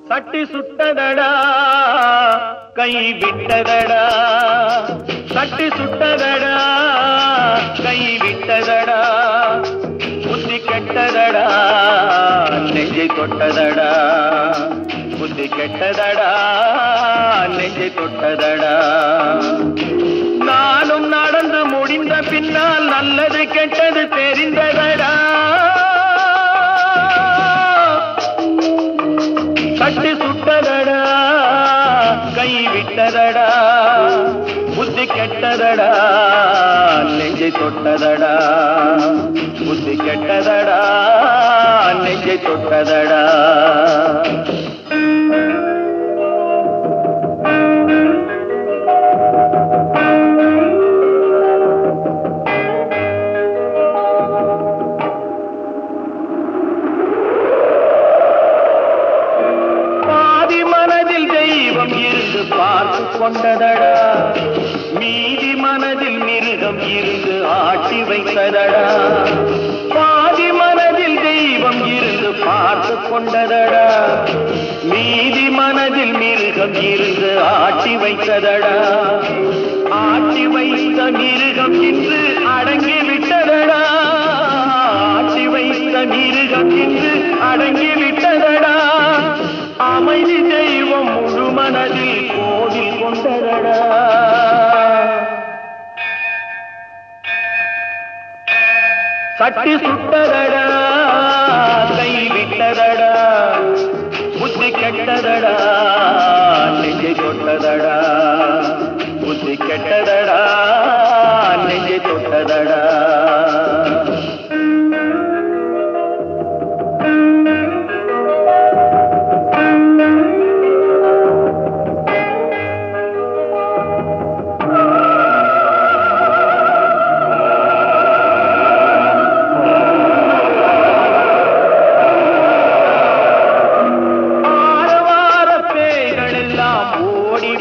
சட்டி சுட்டதடா கை விட்டதடா, சட்டி சுட்டதடா கை விட்டதடா, புத்தி கெட்டதடா நெஞ்சை தொட்டதடா, புத்தி கெட்டதடா நெஞ்சை தொட்டதடா. நானும் நடந்து முடிந்த பின்னால் நல்லது கெட்டது தெரிந்ததடா, சட்டி சுட்டதடா கை விட்டதடா, புத்தி கெட்டதடா நெஞ்சை தொட்டதடா, புத்தி கெட்டதடா நெஞ்சை தொட்டதடா. இருந்து பார்த்து கொண்டதடா, மீதி மனதில் மிருகம் இருந்து ஆட்டி வைத்ததடா, பாதி மனதில் தெய்வம் இருந்து பார்த்து கொண்டதடா, மீதி மனதில் மிருகம் இருந்து ஆட்டி வைத்ததடா, ஆட்டி வைத்த மிருகம் இன்று அடங்கி விட்டதடா, ஆட்டி வைத்த மிருகம் இன்று அடங்கி விட்டதடா, அமைதி தெய்வம் முழு மனதில் கோவில் கொண்டதடா. சட்டி சுட்டதடா கை விட்டதடா, புத்தி கெட்டதடா நெஞ்சை தொட்டதடா, புத்தி கெட்டதடா நெஞ்சை தொட்டதடா.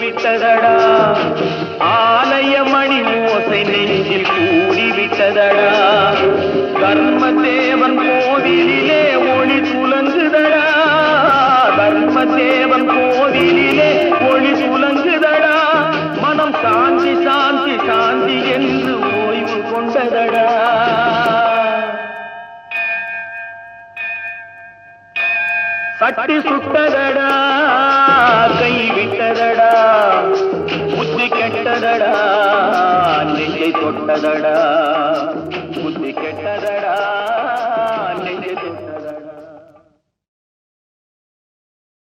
விட்டதடா ஆலய மணி ஓசை நெஞ்சில் கூடிவிட்டதடா, தர்மதேவன் கோவிலிலே ஒளி துலங்குதடா, தர்மதேவன் கோவிலிலே ஒளி துலங்குதடா, மனம் சாந்தி சாந்தி சாந்தி என்று ஓய்வு கொண்டதடா. சட்டி சுட்டதடா கை விட்டதடா, புத்தி கெட்டதடா நெஞ்சை தொட்டதடா, புத்தி கெட்டதடா